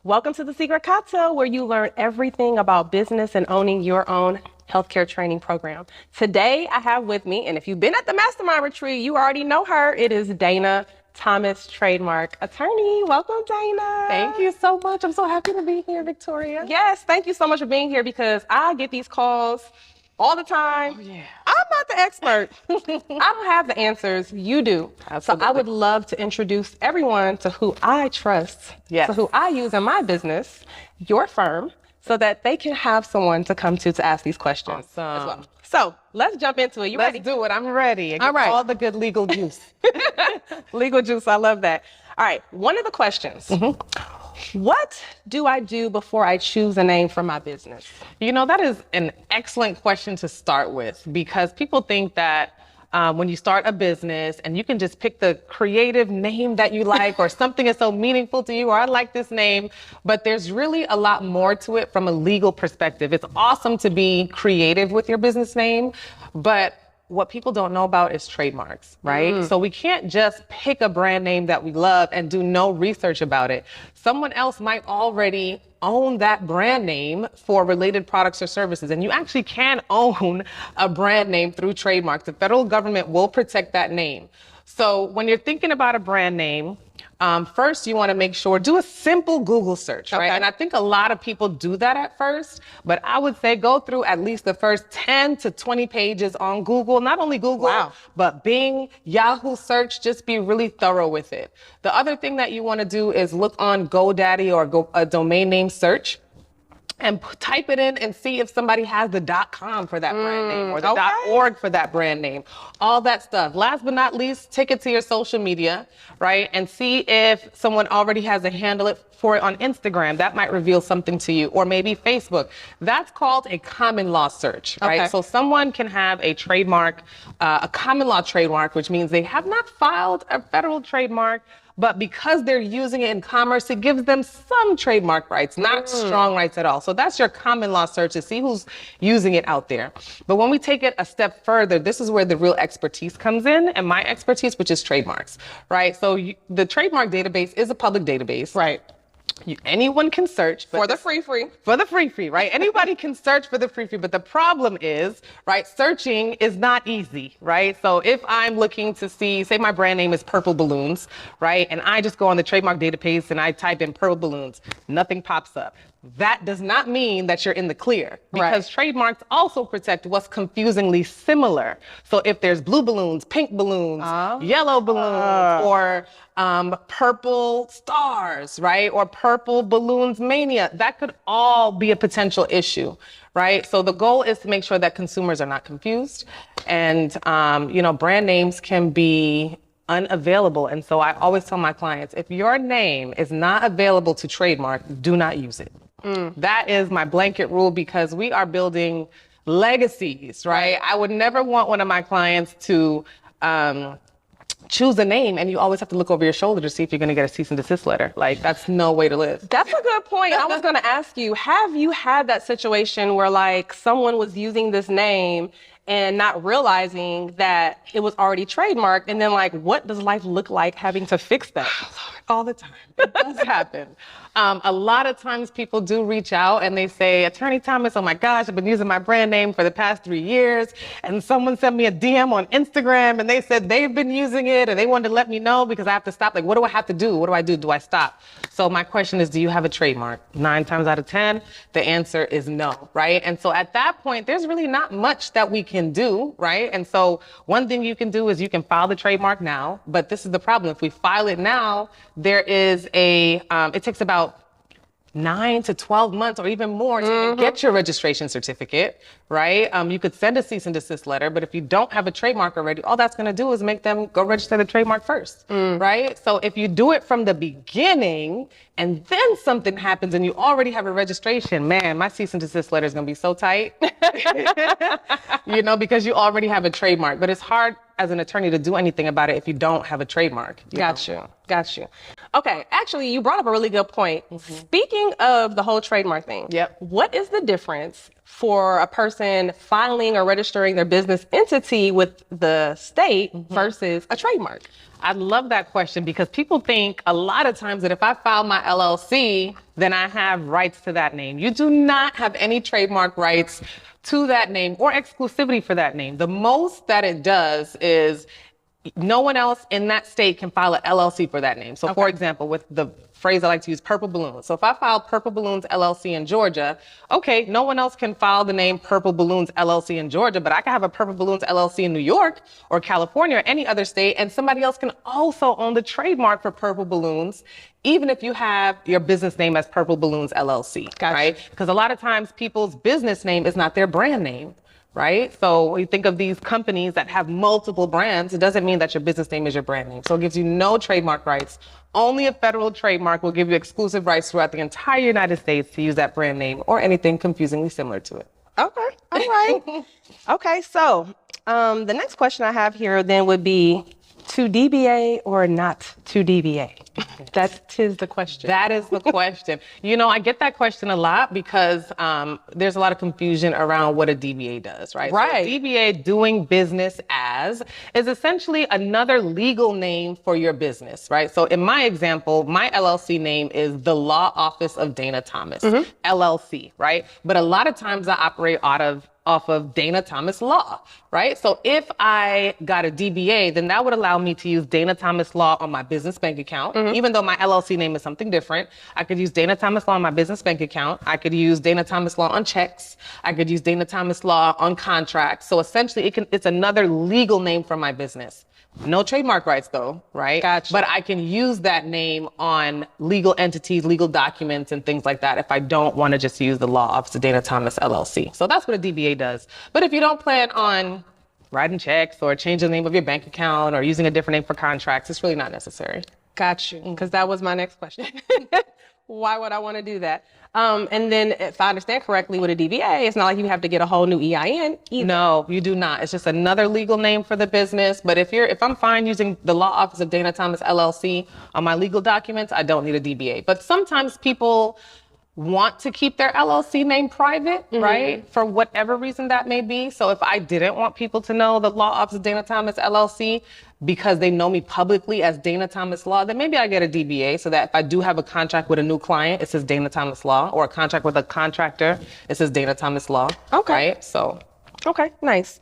Welcome to The Secret Cocktail, where you learn everything about business and owning your own healthcare training program. Today, I have with me, and if you've been at the Mastermind Retreat, you already know her. It is Dayna Thomas, Trademark attorney. Welcome, Dayna. Thank you so much. I'm so happy to be here, Victoria. Yes, thank you so much for being here because I get these calls all the time. Oh, yeah. I'm not the expert. I don't have the answers. You do. Absolutely. So I would love to introduce everyone to who I trust, Yes. to who I use in my business, your firm, so that they can have someone to come to ask these questions as well. Awesome. So let's jump into it. You Let's ready? do it. I'm ready. All right. All the good legal juice. Legal juice. I love that. All right. One of the questions. What do I do before I choose a name for my business? You know, that is an excellent question to start with because people think that when you start a business and you can just pick the creative name that you like or something is so meaningful to you or I like this name, but there's really a lot more to it from a legal perspective. It's awesome to be creative with your business name, but what people don't know about is trademarks, right? So we can't just pick a brand name that we love and do no research about it. Someone else might already own that brand name for related products or services. And you actually can own a brand name through trademarks. The federal government will protect that name. So when you're thinking about a brand name, first you want to make sure, do a simple Google search, right? Okay. And I think a lot of people do that at first, but I would say go through at least the first 10 to 20 pages on Google, not only Google, Wow. but Bing, Yahoo search, just be really thorough with it. The other thing that you want to do is look on GoDaddy or a domain name search and type it in and see if somebody has the .com for that brand name or the okay. .org for that brand name, all that stuff. Last but not least, take it to your social media, right? And see if someone already has a handle for it on Instagram. That might reveal something to you, or maybe Facebook. That's called a common law search, right? Okay. So someone can have a trademark, a common law trademark, which means they have not filed a federal trademark, but because they're using it in commerce, it gives them some trademark rights, not strong rights at all. So that's your common law search to see who's using it out there. But when we take it a step further, this is where the real expertise comes in, and my expertise, which is trademarks, right? So the trademark database is a public database. Right. Anyone can search. But For the free. For the free, right? Anybody can search for the free, but the problem is, right, searching is not easy, right? So if I'm looking to see, say my brand name is Purple Balloons, right? And I just go on the trademark database and I type in Purple Balloons, nothing pops up. That does not mean that you're in the clear because Right. trademarks also protect what's confusingly similar. So if there's blue balloons, pink balloons, yellow balloons, or purple stars, right? Or purple balloons mania, that could all be a potential issue, right? So the goal is to make sure that consumers are not confused and, brand names can be unavailable. And so I always tell my clients, if your name is not available to trademark, do not use it. That is my blanket rule because we are building legacies, right? I would never want one of my clients to choose a name and you always have to look over your shoulder to see if you're going to get a cease and desist letter. Like, that's no way to live. That's a good point. I was going to ask you, have you had that situation where like someone was using this name and not realizing that it was already trademarked? And then like, what does life look like having to fix that? All the time. It does happen. A lot of times people do reach out and they say, Attorney Thomas, oh my gosh, I've been using my brand name for the past 3 years. And someone sent me a DM on Instagram and they said they've been using it and they wanted to let me know because I have to stop. Like, what do I have to do? What do I do? Do I stop? So my question is, do you have a trademark? 9 times out of 10, the answer is no, right? And so at that point, there's really not much that we can do, right? And so one thing you can do is you can file the trademark now, but this is the problem. If we file it now, there is it takes about 9 to 12 months or even more to even get your registration certificate, right? You could send a cease and desist letter, but if you don't have a trademark already, all that's going to do is make them go register the trademark first, right? So if you do it from the beginning and then something happens and you already have a registration, man, my cease and desist letter is going to be so tight, because you already have a trademark. But it's hard as an attorney to do anything about it if you don't have a trademark. Got you. Okay, actually, you brought up a really good point. Speaking of the whole trademark thing, what is the difference for a person filing or registering their business entity with the state versus a trademark? I love that question because people think a lot of times that if I file my LLC, then I have rights to that name. You do not have any trademark rights to that name or exclusivity for that name. The most that it does is no one else in that state can file an LLC for that name. So for example, with the phrase I like to use, Purple Balloons. So if I file Purple Balloons LLC in Georgia, okay, no one else can file the name Purple Balloons LLC in Georgia, but I can have a Purple Balloons LLC in New York or California or any other state, and somebody else can also own the trademark for Purple Balloons, even if you have your business name as Purple Balloons LLC, right? Because a lot of times people's business name is not their brand name. Right? So when you think of these companies that have multiple brands, it doesn't mean that your business name is your brand name. So it gives you no trademark rights. Only a federal trademark will give you exclusive rights throughout the entire United States to use that brand name or anything confusingly similar to it. Okay. All right. Okay. So the next question I have here then would be to DBA or not to DBA? Tis the question. That is the question. You know, I get that question a lot because there's a lot of confusion around what a DBA does, right? Right. So DBA, doing business as, is essentially another legal name for your business, right? So in my example, my LLC name is the Law Office of Dayna Thomas, LLC, right? But a lot of times I operate off of Dayna Thomas Law, right? So if I got a DBA, then that would allow me to use Dayna Thomas Law on my business bank account. Even though my LLC name is something different, I could use Dayna Thomas Law on my business bank account. I could use Dayna Thomas Law on checks. I could use Dayna Thomas Law on contracts. So essentially it's another legal name for my business. No trademark rights though, right? Gotcha. But I can use that name on legal entities, legal documents, and things like that if I don't want to just use the Law Office of Dayna Thomas LLC. So that's what a DBA does. But if you don't plan on writing checks or changing the name of your bank account or using a different name for contracts, it's really not necessary. Got you. Because that was my next question. Why would I want to do that? And then if I understand correctly with a DBA, it's not like you have to get a whole new EIN either. No, you do not. It's just another legal name for the business. But if I'm fine using the Law Office of Dayna Thomas LLC on my legal documents, I don't need a DBA. But sometimes people want to keep their LLC name private, right? For whatever reason that may be. So if I didn't want people to know the Law Office of Dayna Thomas LLC because they know me publicly as Dayna Thomas Law, then maybe I get a DBA so that if I do have a contract with a new client, it says Dayna Thomas Law, or a contract with a contractor, it says Dayna Thomas Law. Okay. Right? So. Okay, nice.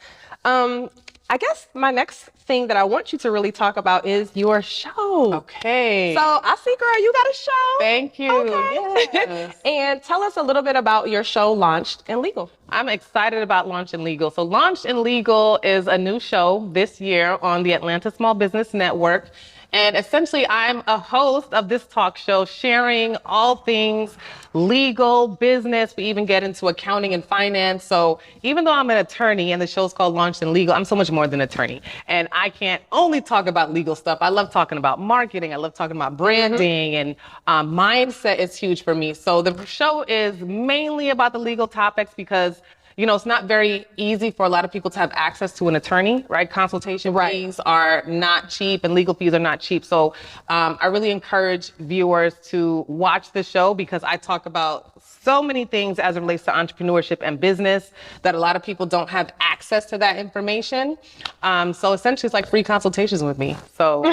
I guess my next thing that I want you to really talk about is your show. Okay. So I see, girl, you got a show. Thank you. Okay. Yes. And tell us a little bit about your show, Launched in Legal. I'm excited about Launched in Legal. So Launched in Legal is a new show this year on the Atlanta Small Business Network. And essentially, I'm a host of this talk show, sharing all things legal, business. We even get into accounting and finance. So even though I'm an attorney and the show's called Launched in Legal, I'm so much more than an attorney. And I can't only talk about legal stuff. I love talking about marketing. I love talking about branding, and mindset is huge for me. So the show is mainly about the legal topics because it's not very easy for a lot of people to have access to an attorney, right? Consultation fees are not cheap and legal fees are not cheap. So I really encourage viewers to watch the show because I talk about so many things as it relates to entrepreneurship and business that a lot of people don't have access to that information. So essentially it's like free consultations with me. So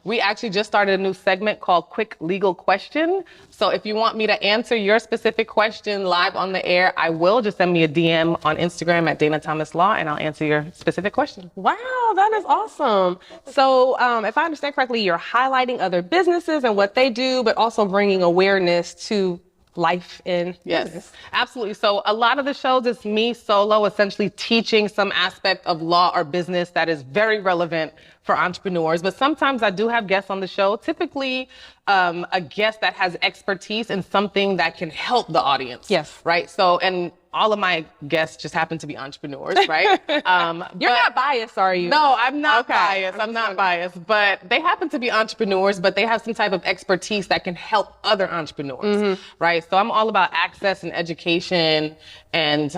we actually just started a new segment called Quick Legal Question. So if you want me to answer your specific question live on the air, I will. Just send me a DM on Instagram at Dayna Thomas Law and I'll answer your specific question. Wow, that is awesome. So if I understand correctly, you're highlighting other businesses and what they do, but also bringing awareness to life in business. Yes, absolutely. So a lot of the shows is me solo, essentially teaching some aspect of law or business that is very relevant for entrepreneurs. But sometimes I do have guests on the show, typically a guest that has expertise in something that can help the audience. Yes. Right. So, and all of my guests just happen to be entrepreneurs, right? You're not biased, are you? No, I'm not Okay. biased. I'm not biased, but they happen to be entrepreneurs, but they have some type of expertise that can help other entrepreneurs, right? So I'm all about access and education, and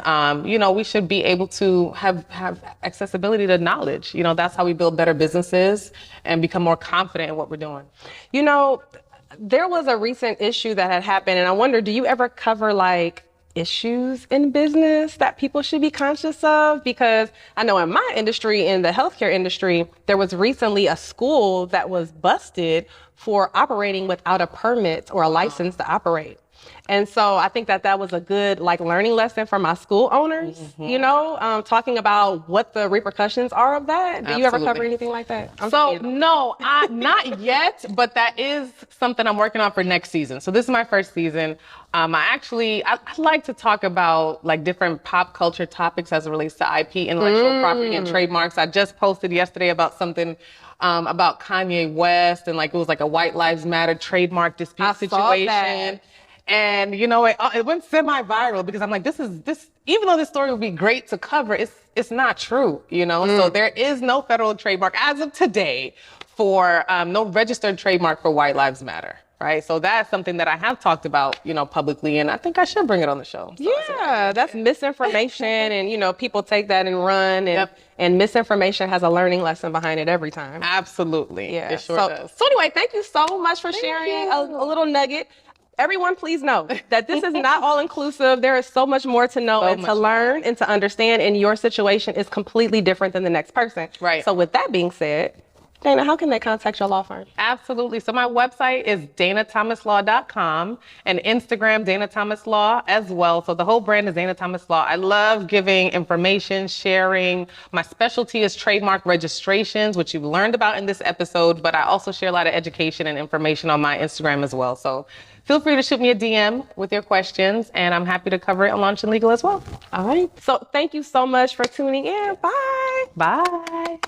we should be able to have accessibility to knowledge. That's how we build better businesses and become more confident in what we're doing. There was a recent issue that had happened, and I wonder, do you ever cover like issues in business that people should be conscious of? Because I know in my industry, in the healthcare industry, there was recently a school that was busted for operating without a permit or a license to operate. And so I think that that was a good learning lesson for my school owners, talking about what the repercussions are of that. Do you ever cover anything like that? No, not yet, but that is something I'm working on for next season. So this is my first season. I like to talk about different pop culture topics as it relates to IP, intellectual property and trademarks. I just posted yesterday about something about Kanye West and it was a White Lives Matter trademark dispute situation. And it went semi-viral because I'm like, this even though this story would be great to cover, it's not true, So there is no federal trademark as of today for no registered trademark for White Lives Matter. Right. So that's something that I have talked about, publicly, and I think I should bring it on the show. So that's misinformation, and people take that and run, and misinformation has a learning lesson behind it every time. Absolutely. Yeah. It sure does. So anyway, thank you so much for sharing a little nugget. Everyone, please know that this is not all inclusive. There is so much more to know and to learn and to understand, and your situation is completely different than the next person. Right. So with that being said, Dayna, how can they contact your law firm? Absolutely. So my website is daynathomaslaw.com and Instagram, Dayna Thomas Law as well. So the whole brand is Dayna Thomas Law. I love giving information, sharing. My specialty is trademark registrations, which you've learned about in this episode, but I also share a lot of education and information on my Instagram as well. So feel free to shoot me a DM with your questions, and I'm happy to cover it on Launch and Legal as well. All right. So thank you so much for tuning in. Bye. Bye.